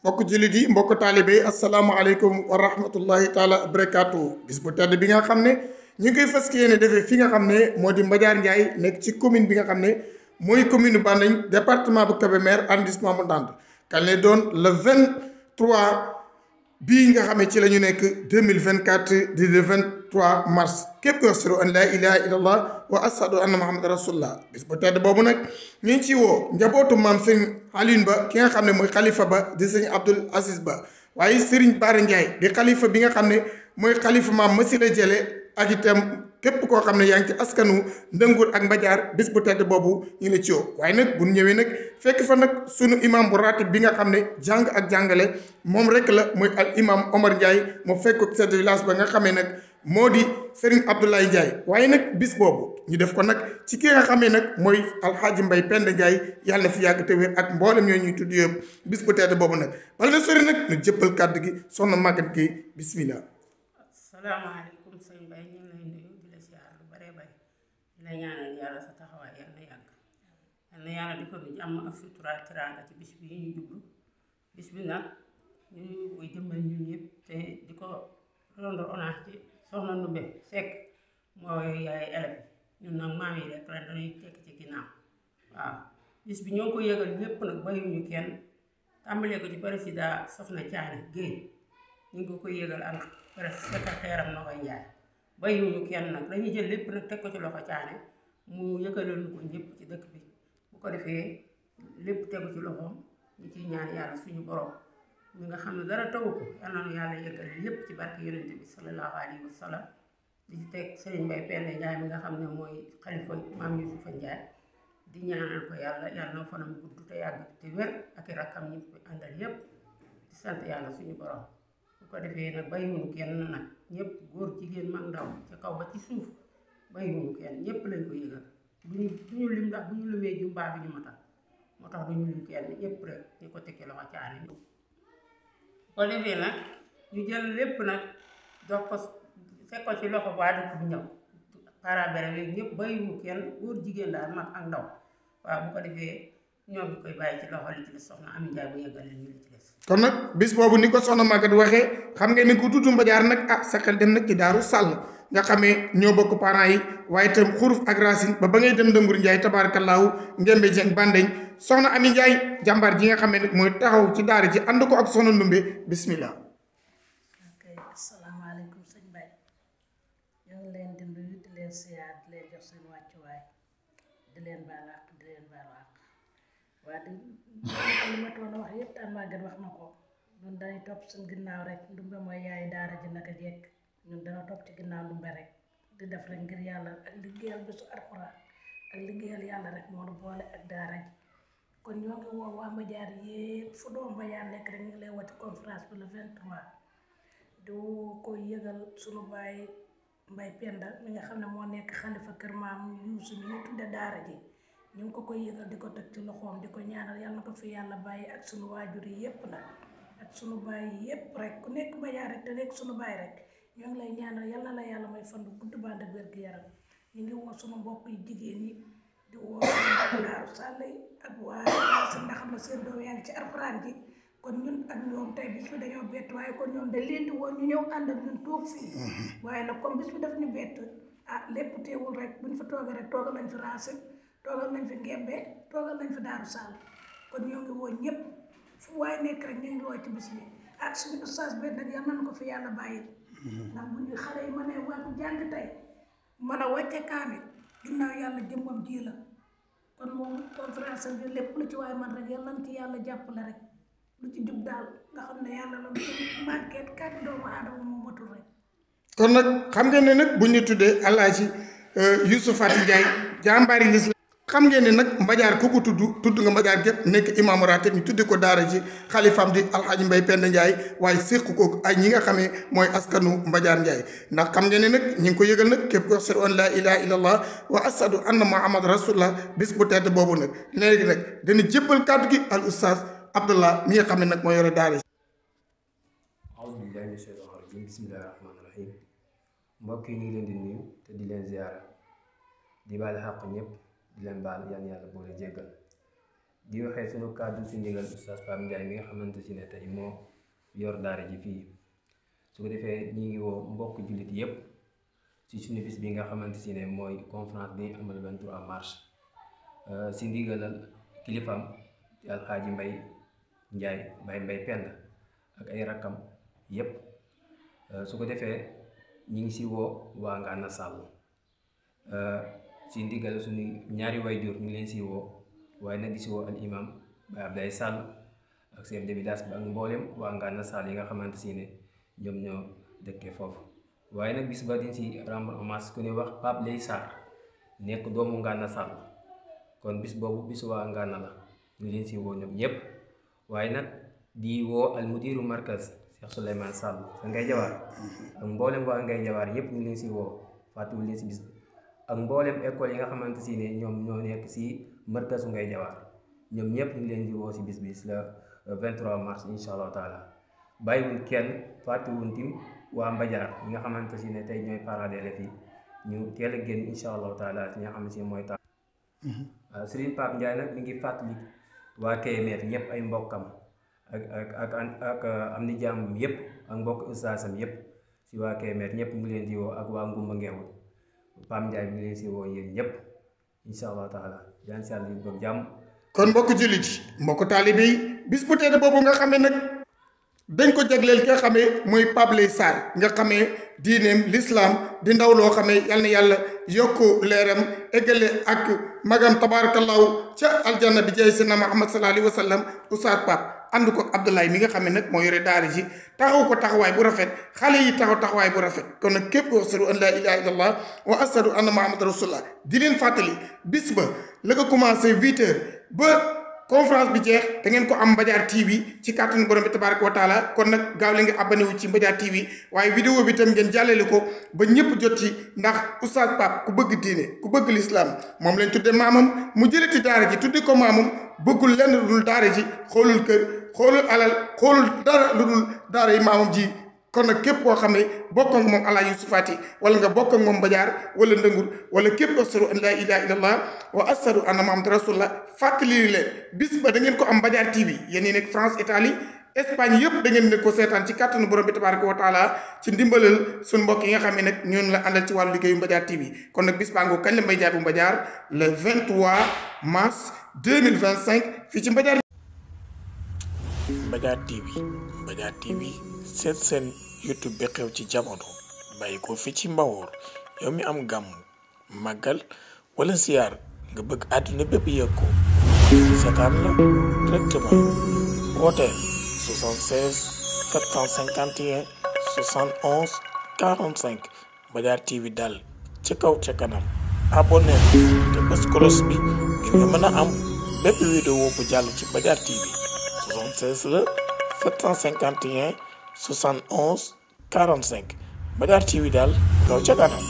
mbokk jullit yi mbokk taalibe yi asalaamaaleykum wa rahmatullahi taala wa barakaatu bis bu tedd bi nga xam ne ñu ngi koy fas yéene defee fi nga xam ne moo di Mbadiar Ndiaye nekk ci commune bi nga xam ne mooy commune Bandañ département bu Kébémer arrondissement bu Ndande kañ lay doon le 23 bii nga xam ne ci la ñu nekk 2024 di le 23 mars képp ko ashhadu an laa ilaaha illallah wa ashhadu anna muhammadan rasulullah bis bu tedd boobu nag ñu ngi ci woo njabootu maam sëñ Alioune Ba ki nga xam ne mooy xalifa ba di sëñ Abdoul Aziz Ba waaye Serigne Bara Ndiaye di xalifa bi nga xam ne mooy xalifa maam Masila Jële ak itam képp koo xam ne yaa ngi ci askanu Ndëngur ak Mbadiar bis bu tedd boobu ñu la ci woo waaye nag bu ñëwee nag fekk fa nag sunu imam bu ratib bi nga xam ne jàng ak jàngale moom rek la muy al imam Omar Ndiaye moo fekk chef de village ba nga xamee nag moo di Serigne Abdoulaye Ndiaye waaye nag bis boobu ñu def ko nag ci ki nga xamee nag mooy alxaaji Mbay Penda Ndiaye yàlla na fi yàgg te wér ak mboolem ñoo ñuy tudd yëpp bis bu tedd boobu nag bala na sori nag ñu jëppal kàddu gi soxna Maguette Gueye bismillah. asalaamaaleykum sëñ Mbaye ñu ngi lay nuyu di la siyaar lu bare bare di la ñaanal yàlla sa taxawaay yal na yàgg yal na yàlla di ko bi jàmm ak sutura teraanga ci bis bi ñu jublu bis bi nag ñu koy jëmmal ñun ñëpp te di ko rendre hommage ci soxna Ndumbe Seck mooy yaay élève ñun nag maam yi rek ren dañuy tekk ci ginnaaw waaw bis bi ñoo ngi ko yëgal ñëpp nag bayuñu kenn tàmbalee ko ci président Soxna Thiané Guèye ñu ngi ko koy yëgal ak secrétaire am Nogoy Ndiaye bayuñu kenn nag dañuy jël lépp nag teg ko ci loxo Thiané mu yëgalal ñu ko ñëpp ci dëkk bi bu ko defee lépp tegu ci loxoom ñu ciy ñaan yàlla suñu borom mi nga xam ne dara tawu ko yal na nu yàlla yëgal lépp ci barke yonente bi sallallahu alayhi wa sallam di ci teg Serigne Mbaye Penda Ndiaye mi nga xam ne mooy xalifa maam Yusufa Ndiaye di ñaanal ko yàlla yàlla na fanam gudd te yàgg te wér ak i rakkam ñi ko àndal yépp di sant yàlla suñu borom bu ko defee nag bàyyiwuñu kenn nag ñëpp góor jigéen mag ndaw ca kaw ba ci suuf bàyyiwuñu kenn ñëpp lañ ko yëgal duñu lim ndax bu ñu limee jumbaa bi ñu matal moo tax duñu lim kenn ñëpp rek ñu ko tekki loxo Thiané bu ko defee nag ñu jël lépp nag jox ko fekk ko ci loxo waa dëkk bi ñëw parabere yooyu ñëpp bàyyiwuñu kenn góor jigéen daal mag ak ndaw waaw bu ko defee ñoom ñu koy bàyyi ci loxo li ci des soxna Ami Ndiaye bu yeggal leen ñu li ci des kon nag bis boobu ni ko soxna Maguette waxee xam ngeen ni ku tudd Mbadiar nag sa xel dem nag ci Daaru Sàll nga xamee ñoo bokk parents yi waaye itam xuruf ak racine ba ngay dem Ndëngur Ndiaye tabaarakallaahu Ngembe Jeng Bandeñ soxna Ami Ndiaye jàmbaar ji nga xamee nag mooy taxaw ci daara ji ànd ko ak soxna Ndumbe bismillah. ok asalaamaaleykum sëñ Mbaye ñoo ngi leen di nuyu di leen siyaar di leen jox seen wàccuwaay di leen baal àq di leen baal àq waa di li ma toon a wax yëpp daan Maguette wax na ko ñun dañuy topp suñ ginnaaw rek Ndumbe mooy yaay daara ji naka jekk ñun dana topp ci ginnaaw Ndumbe rek di def rek ngir yàlla ak liggéeyal bésu alxuraan ak liggéeyal yàlla rek moo nu boole ak daara ji kon ñoo ngi woo waa Mbadiar yépp fu doom Mbadiar nekk rek ñu ngi lay woo ci conférence bi le 23 du ko yëgal sunu baay Mbay Penda mi nga xam ne moo nekk xalifa kër maam Yuusu mi ñu tudde daara ji ñu ngi ko koy yëgal di ko teg ci loxoom di ko ñaanal yàlla na ko fi yàlla bàyyi ak sunu waajur yi yépp nag ak sunu baay yépp rek ku nekk Mbadiar rek te nekk sunu baay rek ñoo ngi lay ñaanal yàlla la yàlla may fan bu gudd bànd ak wér gu yaram ñu ngi woo sunu mbokk yi jigéen ñi di woo Daaru Sàll ak waa si ndax xam ne seen doom yaa ngi ci alxuraan ji kon ñun ak ñoom tey bis bi dañoo bett waaye kon ñoom dañ leen di woo ñu ñëw ànd ak ñun toog fii waaye nag comme bis bi daf ñu bett lépp teewul rek bu ñu fa toogee rek toogal nañ fi Racine toogal nañ fi Ngembe toogal nañ fi Daaru Sàll kon ñoo ngi woo ñëpp fu waaye nekk rek ñu ngi woo ci bis bi suñu ustaas bi nag yal nañu ko fi yàlla bàyyi ndax bu ñu xale yi mënee wàllu jàng tey mën a wàcce kaamil ginnaaw yàlla jëmmam ji la kon moom conférence bi lépp lu ci waaye man rek yàlla na ci yàlla jàppale rek lu ci jub daal nga xam ne yàlla la lu màgget kat doomu aadama moo matul rek. kon nag xam ngeen ne nag bu ñu tuddee Alaaji Youssouf Fati Ndiaye jàmbaari lislam xam ngeen ne nag Mbadiar ku ko tudd nga Mbadiar gépp nekk imaamu ratib ñu tudde ko daara ji xalifaam di alxaaji Mbay Penda Ndiaye waaye séq ko ay ñi nga xamee mooy askanu Mbadiar Ndiaye ndax xam ngeen ne nag ñi ngi ko yëgal nag képp ko ashhadu an laa ilaaha illallah wa ashhadu anna muhammad rasulullah bis bu tedd boobu nag léegi nag dana jébbal kàddu gi al oustaz Abdallah mi nga xam ne nag moo yore daara ji aouzu billahi mina shaytaani rajim bismillahi rahmaani rahim mbokk yi ñu ngi leen di nuyu te di leen ziyaara di baal xàq ñëpp di leen baal yan yàlla boole jéggal di waxee sunu kàddu si ndigal Oustaz Pape Ndiaye mi nga xamante si ne tey moo yor daara ji fii su ko defee ñi ngi woo mbokk jullit yépp si suñu bis bi nga xamante si ne mooy conférence bi amal 23 mars si ndigalal kilifaam di Alxaaji Mbay Njaay Mbay Penda ak ay rakkam yépp su ko defee ñi ngi si woo waa Ngana Sall si ndigal suñu ñaari waajur ñu ngi leen si woo waaye nag di si woo al imam Baye Abdoulaye Sall ak chef de village bi ak mboolem waa Ngana Sall yi nga xamante si ne ñoom ñoo dëkkee foofu waaye nag bis ba di si rendre hommage ku ne wax Pape Lay Sarr nekk doomu Ngana Sall kon bis boobu bis waa Ngana la ñu leen si woo ñoom ñëpp waaye nag di woo al mudiru markaz Cheikh Souleymane Sall sa Ngay Jawaar ak mboolem waa Ngay Jawaar yëpp ñu leen si woo fàttewul leen si bis ak mboolem école yi nga xamante si ne ñoom ñoo nekk si markazu Ngay Jawaar ñoom ñëpp ñu leen di woo si bis le 23 mars incha allah taala bàyyiwul kenn fàttewul tim waa Mbajaar ñi nga xamante si ne tey ñooy parents d'élèves yi ñu teel a génn incha allah taala ñi nga xam ne si mooy tax Serigne Pape Ndiaye nag mi ngi fàttali waa Kébémer ñëpp ay mbokkam ak am ni jàmm yëpp ak mbokk ustaasam yëpp si waa Kébémer ñëpp mu ngi leen di woo ak waa Ngumba Ngeewul Pape Ndiaye mi ngi leen si woo yéen ñëpp incha allah taala yaan si àll bi jàmm. kon mbokk jullit yi mbokk taalibe yi bis bu tedd boobu nga xamee nag dañ ko jagleel ki nga xamee mooy Pape Lay Sarr nga xamee diineem l'islam di ndaw loo xamee yal na yàlla yokku leeram eggale ak magam tabarakallahu ca aljanna bi jaay sina Muhammad sallallahu alayhi wa sallam Oustaz Pape ànd ko Abdoulaye mi nga xam ne nag moo yore daara ji taxaw ko taxawaay bu rafet xale yi taxawaay bu rafet kon nag képp ko ashadu an la ilaha illallah wa ashadu anna Muhammad rasulullah di leen fàttali bis ba la ko commencé 8h ba conférence bi jeex da ngeen ko am Mbadiar TV ci kàttanu borom bi tabaraka wa taala kon nag gaaw leen nga abonné wu ci Mbadiar TV waaye vidéo bi tam ngeen jàllale ko ba ñëpp jot ci ndax Oustaz Pape ku bëgg diine ku bëgg l'islam moom lañ tudde maamam mu jëlati daara ji tudde ko maamam bëggul lenn lu dul daara ji xoolul kër xoolul alal xoolul dara lu dul daara yi maamam ji kon nag képp koo xam ne bokk ak moom ala yusufaati wala nga bokk ak moom Mbadiar wala ndëngur wala képp ashadu an la ilaha illallah wa ashadu anna Muhammad rasulullah fàttali leen bis ba da ngeen ko am Mbadiar TV yéen ñi nekk France Italie Espagne yëpp da ngeen ne ko seetaan ci kàttanu borom bi tabaraka wa taala ci ndimbalal suñ mbokk yi nga xam ne nag ñoon la àndal ci wàllu liggéeyu Mbadiar TV kon nag bis baa ngoo kañ la Mbaye Ndiaye bu Mbadiar le 23 mars 2025 fii ci Mbadiar TV seet seen YouTube bi xew ci jamono bàyyi ko fi ci Mbawoor yow mi am gàmm màggal wala siyaar nga bëgg àdduna bépp yëg ko seetaan la directement wooteel 76 751 71 45 Mbadiar TV daal ca kaw ca kanam abonné te bés kolos bi ngir nga mën a am bépp vidéo bu jàll ci Mbadiar TV 76 la 751 71 45 Mbadiar TV daal kaw ca kanam